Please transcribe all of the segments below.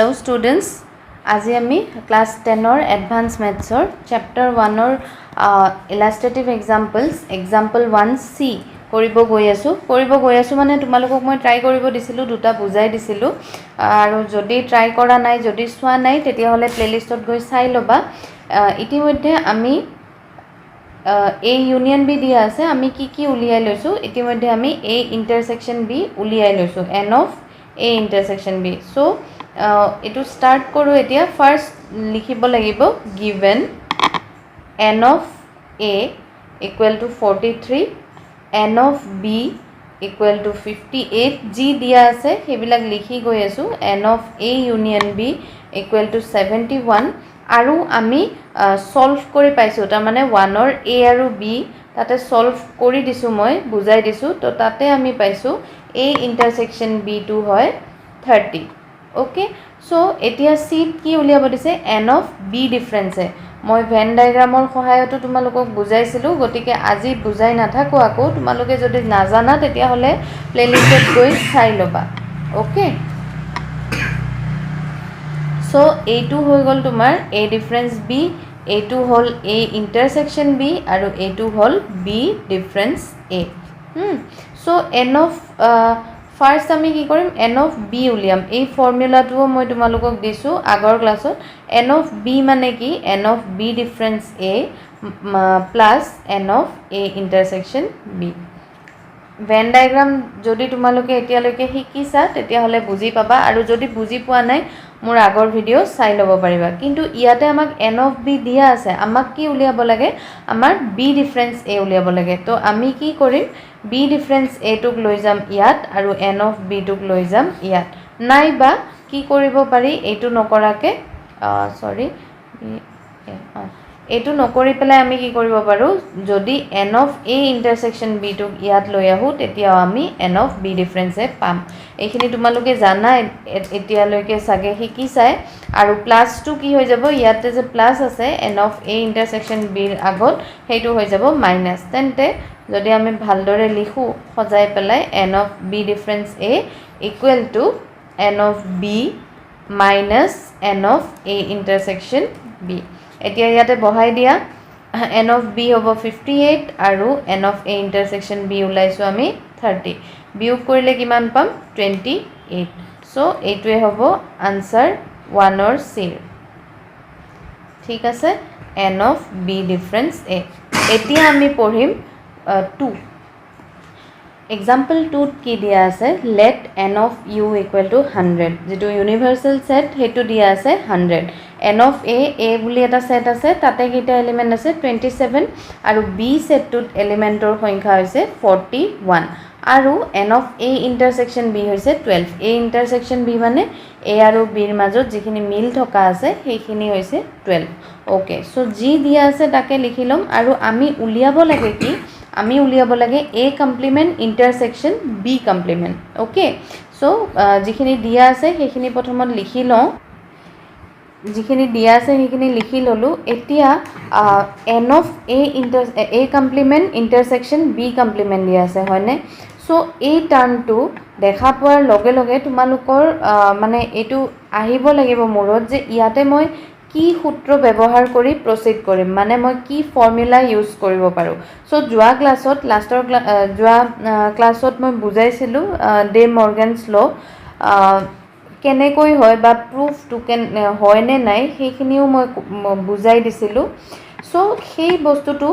Hello students, আজি আমি class 10 advance ম্যাথছৰ chapter 1 illustrative examples example 1C কৰিব গৈ আছো মানে তোমালোকক মই ট্ৰাই কৰিব দিছিলো দুটা বুজাই দিছিলো আৰু যদি ট্ৰাই কৰা নাই যদি সোৱা নাই তেতিয়া হলে প্লেলিষ্টত গৈ চাই লবা ইতিমধ্যে আমি A union B দিয়া আছে আমি কি উলিয়াই লৈছো ইতিমধ্যে আমি A intersection B উলিয়াই লৈছো n of A intersection B so এটো স্টার্ট কৰো এতিয়া ফার্স্ট লিখিব লাগিব given n of A equal to 43 n of B equal to 58 G দিয়া আছে হেবিলাক লিখি গৈ আছো n of A union B equal to 71 আৰু আমি সলভ কৰি পাইছো তাৰ মানে 1 ৰ A আৰু B তাতে সলভ কৰি দিছো মই বুজাই দিছো তো তাতে আমি পাইছো A intersection B টো হয় 30 okay so এতিয়া C কি উলিয়াব দিছে n of B ডিফারেন্স মই ভেন ডায়াগ্ৰামৰ সহায়ত তোমালোকক বুজাইছিলো গতিকে আজি বুজাই নাথাকো আকৌ তোমালোকে যদি নাজানা তেতিয়া হলে প্লেলিষ্টত গৈ চাই লবা ওকে so a2 হৈ গল তোমাৰ a difference b a2 hall a intersection b আৰু a2 hall b difference a so n of first আমি কি কৰিম n of b উলিয়াম এই ফৰ্মুলাটো মই তোমালোকক দিছো আগৰ ক্লাছত n of b মানে কি n of b difference a plus n of a intersection b Venn diagram যদি তোমালোকে এতিয়ালৈকে শিকিছা তেতিয়া হলে বুজি পাবা আৰু যদি বুজি পোৱা নাই মোৰ আগৰ ভিডিও চাই লব পাৰিবা কিন্তু ইয়াতে আমাক n of b দিয়া আছে আমাক কি উলিয়াব লাগে আমাৰ b ডিফাৰেন্স a উলিয়াব লাগে তো আমি কি কৰিম b ডিফাৰেন্স a টুক লৈ যাম ইয়াত আৰু n of b টুক লৈ যাম ইয়াত নাইবা কি কৰিব পাৰি এটো নকৰাকে সৰি এটো নকৰি পেলাই আমি কি কৰিব পাৰো যদি n of a intersection b টুক ইয়াত লৈ আহু তেতিয়া আমি n of b ডিফারেন্স এ পাম এইখিনি তোমালোকে জানা এতিয়ালৈকে সাগে শিকিছাই আৰু প্লাস টু কি হৈ যাব ইয়াতে যে প্লাস আছে n of a intersection b ৰ আগত হেতু হৈ যাব মাইনাস তেন্তে যদি আমি ভালদৰে লিখো সজাই পেলাই n of b difference a equal to n of b minus n of a intersection b এতিয়া ইয়াতে বহাই দিয়া n of b হ'ব 58 আৰু n of a intersection b উলাইছো আমি 30 বিয়োগ কৰিলে কিমান পাম 28 সো এইটোৱে হ'ব আনসার 1 or c ঠিক আছে n of b difference a এতিয়া আমি পঢ়িম 2 example 2 কি দিয়া আছে let n of u equal to 100 যেটো ইউনিভার্সাল সেট হেতু দিয়া আছে 100 n of a বুলি এটা সেট আছে তাতে কিটা এলিমেন্ট আছে 27 আৰু b সেটটোত এলিমেন্টৰ সংখ্যা হৈছে 41 আৰু n of a intersection b হৈছে 12 a intersection b মানে a আৰু b ৰ মাজত যিখিনি মিল থকা আছে সেইখিনি হৈছে 12 ওকে সো জি দিয়া আছে তাকে লিখিলম আৰু আমি উলিয়াব লাগে কি আমি উলিয়াব লাগে a complement intersection b complement okay so যিখিনি দিয়া আছে সেইখিনি প্ৰথমত লিখি লওঁ যিখিনি দিয়া আছে সেইখিনি লিখি ললো এতিয়া n of a complement intersection b complement দিয়া আছে হয়নে সো এই টার্মটো দেখা পোৱাৰ লগে লগে তোমালোকৰ মানে এটো আহিব লাগিব মূৰত যে ইয়াতে মই কি সূত্ৰ ব্যৱহাৰ কৰি প্ৰসিড কৰিম মানে মই কি ফৰ্মুলা ইউজ কৰিব পাৰো সো জুৱা ক্লাছত লাষ্টৰ জুৱা ক্লাছত মই বুজাইছিলো ডে মৰ্গানছ ল কেনেকৈ হয় বা প্রুফ টু কেন হয় নে নাই সেইখিনিও মই বুজাই দিছিলো সো সেই বস্তুটো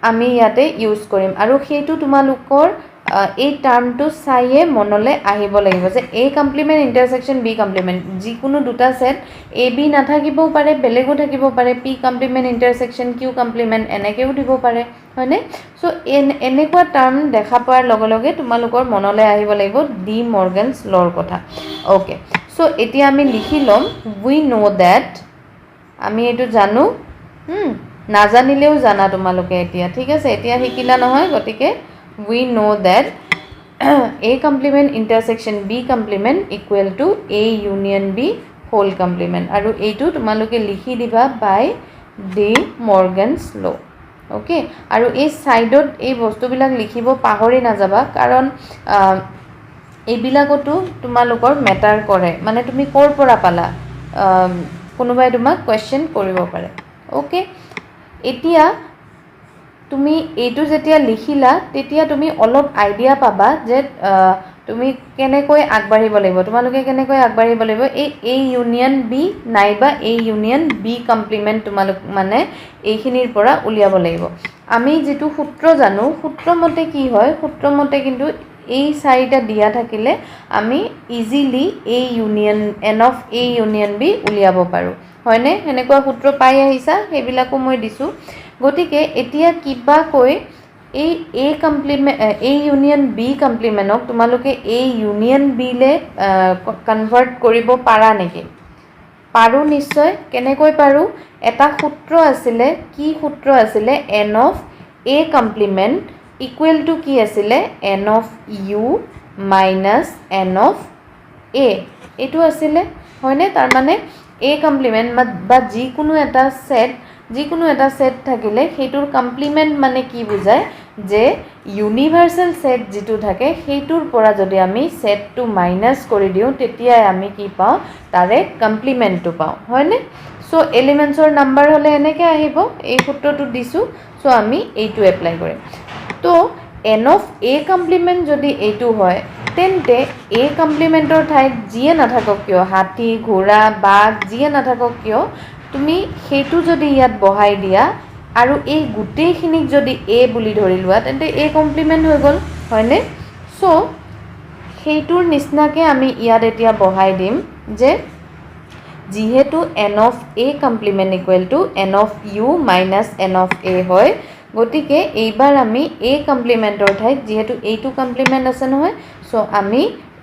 আমি ইয়াতে ইউজ কৰিম আৰু সেইটো তোমালোকৰ এই টাৰ্মটো চাইয়ে মনলে আহিব লাগিব যে a complement intersection b complement যিকোনো দুটা সেট a b নাথাকিবও পাৰে বেলেগো থাকিব পাৰে p কমপ্লিমেন্ট ইন্টাৰসেকশন q কমপ্লিমেন্ট এনেকেও দিব পাৰে হয়নে সো এনেকুৱা টাৰ্ম দেখা পোৱাৰ লগে লগে তোমালোকৰ মনলে আহিব লাগিব ডি মৰ্গানছ লৰ কথা ওকে সো এতিয়া আমি লিখি লম we know that আমি এটো জানো নাজানিলেও জানা তোমালোকে এতিয়া ঠিক আছে এতিয়া শিকিলা নহয় গতিকে we know that a complement intersection b complement equal to a union b whole complement আৰু এইটো তোমালোকে লিখি দিবা by de Morgan's law okay আৰু এই সাইডত এই বস্তুবিলাক লিখিব পাহৰি না যাবা কাৰণ এইবিলাকতো তোমালোকৰ মেটাৰ কৰে মানে তুমি ক'ৰ পৰা পালা কোনোবাই তোমাক কোৱেশ্চন কৰিব পাৰে ওকে এতিয়া তুমি এইটো যেতিয়া লিখিলা তেতিয়া তুমি অলপ আইডিয়া পাবা যে তুমি কেনেকৈ আগবাঢ়িব লাগিব তোমালোকে কেনেকৈ আগবাঢ়িব লাগিব এই ইউনিয়ন বি নাইবা এই ইউনিয়ন বি কমপ্লিমেণ্ট তোমালোক মানে এইখিনিৰ পৰা উলিয়াব লাগিব আমি যেটো সূত্ৰ জানো সূত্ৰমতে কি হয় সূত্ৰমতে কিন্তু এই চাৰিটা দিয়া থাকিলে আমি ইজিলি এই union N of A union B উলিয়াব পাৰো হয়নে হেনেকুৱা সূত্ৰ পাই আহিছা সেইবিলাকো মই দিছো গতিকে এতিয়া কিবা কৈ এই A complement A union B কমপ্লিমেন্টক তোমালোকে এই ইউনিয়ন বি লে কনভাৰ্ট কৰিব পাৰা নেকি পাৰো নিশ্চয় কেনেকৈ পাৰো এটা সূত্ৰ আছিলে কি সূত্ৰ আছিলে n of a complement equal to কি আছিলে n অফ u minus n of a এটো আছিলে হয়নে তাৰ মানে a কমপ্লিমেন্ট বা যিকোনো এটা সেট থাকিলে হেতুৰ কমপ্লিমেন্ট মানে কি বুজায় যে ইউনিভাৰ্সাল সেট যেটো থাকে হেতুৰ পৰা যদি আমি সেটটো মাইনাস কৰি দিও তেতিয়া আমি কি পাও তাৰে কমপ্লিমেন্টটো পাও হয়নে সো এলিমেন্টছৰ নাম্বাৰ হলে এনেকৈ আহিব এই সূত্ৰটো দিছো সো আমি এইটো এপ্লাই কৰিম তো n অফ a কমপ্লিমেন্ট যদি এইটো হয় তেন্তে a কমপ্লিমেন্টৰ ঠাইত যিয়ে নাথাকক কিয় হাতী ঘোঁৰা বাঘ যিয়ে নাথাকক কিয় তুমি হেতু যদি ইয়াত বহাই দিয়া আৰু এই গুটেইখিনিক যদি a বুলি ধৰি লোৱা তেন্তে a কমপ্লিমেন্ট হৈ গল হয়নে সো হেতুৰ নিচিনাকে আমি ইয়াত এতিয়া বহাই দিম যে যেহেতু n of a complement equal to n অফ u minus n of a হয় গতিকে এইবাৰ আমি a কমপ্লিমেন্টৰ ঠাইত যেহেতু এইটো কমপ্লিমেন্ট আছে নহয় সো আমি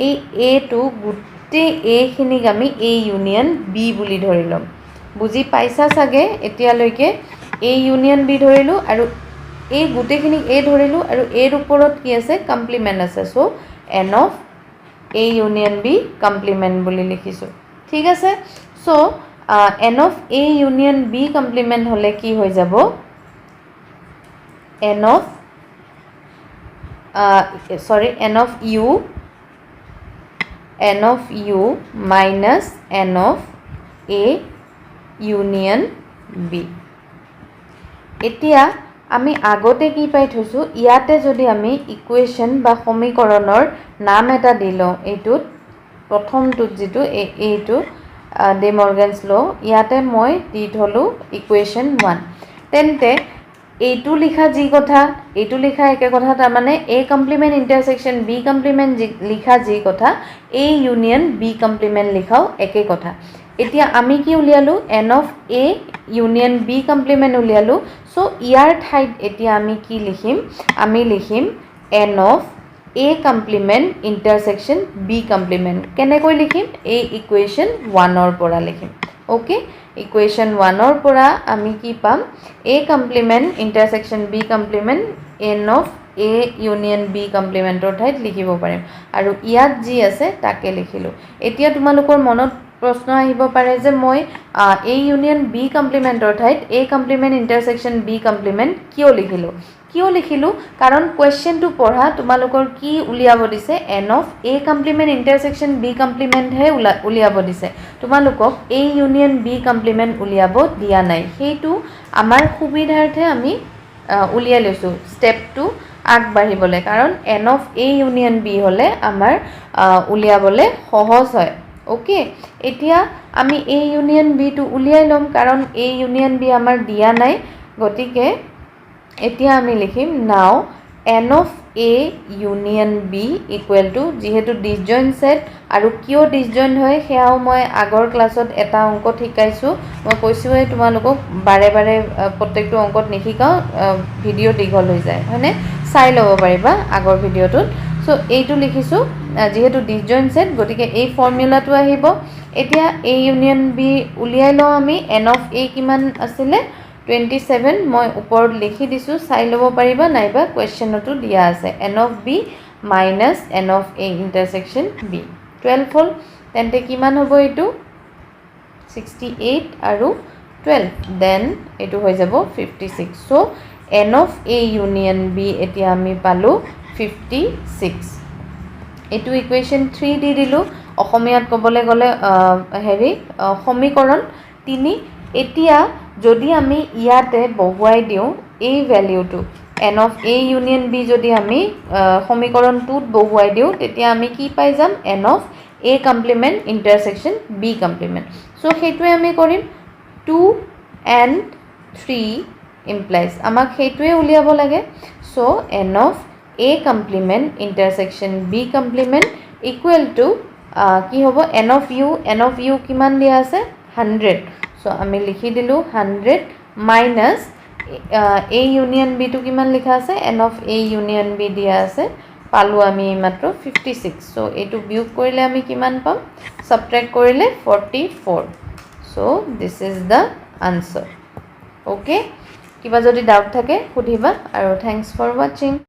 এই a টো গুটেই a খিনিক আমি a ইউনিয়ন b বুলি ধৰি লম বুজি পাইছা সাগে এতিয়ালৈকে a ইউনিয়ন b ধৰিলো আৰু এই গুটেইখিনিক a ধৰিলো আৰু a ৰ ওপৰত কি আছে কমপ্লিমেন্ট আছে so n of a union b complement বুলি লিখিছো ঠিক আছে so n of a union b complement হলে কি হৈ যাব n of u minus n of a union b এতিয়া আমি আগতে কি পাই থৈছো ইয়াতে যদি আমি ইকুৱেশ্যন বা সমীকৰণৰ নাম এটা দিলো এইটোত প্ৰথমটো যেটো এইটো ডে মৰ্গানছ ল ইয়াতে মই দি থলো ইকুৱেশ্যন 1 তেন্তে এইটো লিখা যি কথা এইটো লিখা একে কথা তাৰ মানে a complement intersection b complement লিখা যি কথা a ইউনিয়ন b কমপ্লিমেন্ট লিখাও একে কথা এতিয়া আমি কি উলিয়ালো n of a union b complement উলিয়ালো সো ইয়াৰ ঠাইত এতিয়া আমি কি লিখিম আমি লিখিম n of a complement intersection b complement কেনেকৈ লিখিম এই ইকুৱেশ্যন 1 ৰ পৰা লিখিম ওকে ইকুৱেশ্যন 1 ৰ পৰা আমি কি পাম a complement intersection b complement n of a union b কমপ্লিমেন্টৰ ঠাইত লিখিব পাৰিম আৰু ইয়াত যি আছে তাকে লিখিলো এতিয়া তোমালোকৰ মনত প্ৰশ্ন আহিব পাৰে যে মই a ইউনিয়ন b কমপ্লিমেন্টৰ ঠাইত a complement intersection b complement কিয় লিখিলো কাৰণ কোৱেশ্চনটো পঢ়া তোমালোকৰ কি উলিয়াব দিছে n of a complement intersection b complement হে উলিয়াব দিছে তোমালোকক a ইউনিয়ন b কমপ্লিমেন্ট উলিয়াব দিয়া নাই হেতু আমাৰ সুবিধাৰ্থে আমি উলিয়াই লৈছো স্টেপ 2 আগবাঢ়িবলে কাৰণ n of a union b হলে আমাৰ উলিয়াবলে সহজ হয় ওকে এতিয়া আমি a ইউনিয়ন b টো উলিয়াই লম কাৰণ a ইউনিয়ন b আমাৰ দিয়া নাই গতিকে এতিয়া আমি লিখিম নাও n of a union b equal to যেহেতু ডিসজয়েন্ট সেট আৰু কিয় ডিসজয়েন্ট হয় হেয়াও মই আগৰ ক্লাছত এটা অংক শিকাইছো মই কৈছোৱে তোমালোকক বাৰে বাৰে প্ৰত্যেকটো অংকত নিশিকাও ভিডিও দীঘল হৈ যায় হয়নে চাই লব পাৰিবা আগৰ ভিডিওটোত সো এইটো লিখিছো যেহেতু ডিসজয়েন্ট সেট গতিকে এই ফৰ্মুলাটো আহিব এতিয়া a ইউনিয়ন b উলিয়াই লও আমি n অফ a কিমান আছিল 27 মই ওপৰত লিখি দিছো চাই লব পাৰিবা নাইবা কোৱেশ্চনটো দিয়া আছে n of b minus n of a ইন্টাৰসেকশন b 12 হল তেন্তে কিমান হ'ব এটো 68 আৰু 12 দেন এটো হৈ যাব 56 so n of a union b এতিয়া আমি পালো 56 এইটো ইকুৱেশ্যন 3 দি দিলোঁ অসমীয়াত ক'বলৈ গ'লে সমীকৰণ 3 এতিয়া যদি আমি ইয়াতে বহুৱাই দিওঁ এই ভ্যালুটো n of a union b যদি আমি সমীকৰণ 2ত বহুৱাই দিওঁ তেতিয়া আমি কি পাই যাম n of a complement intersection b complement so সেইটোৱে আমি কৰিম 2 and 3 implies আমাক সেইটোৱে উলিয়াব লাগে so n of a complement intersection b complement equal to কি হ'ব n of u কিমান দিয়া আছে 100 সো আমি লিখি দিলোঁ 100 minus a union b to কিমান লিখা আছে n of a union b দিয়া আছে পালো আমি মাত্ৰ 56 সো এটো বিয়োগ কৰিলে আমি কিমান পাম সাবট্ৰাক্ট কৰিলে 44 so this is the answer okay কিবা যদি ডাউট থাকে সুধিবা আৰু থ্যাঙ্কস ফৰ ওয়াচিং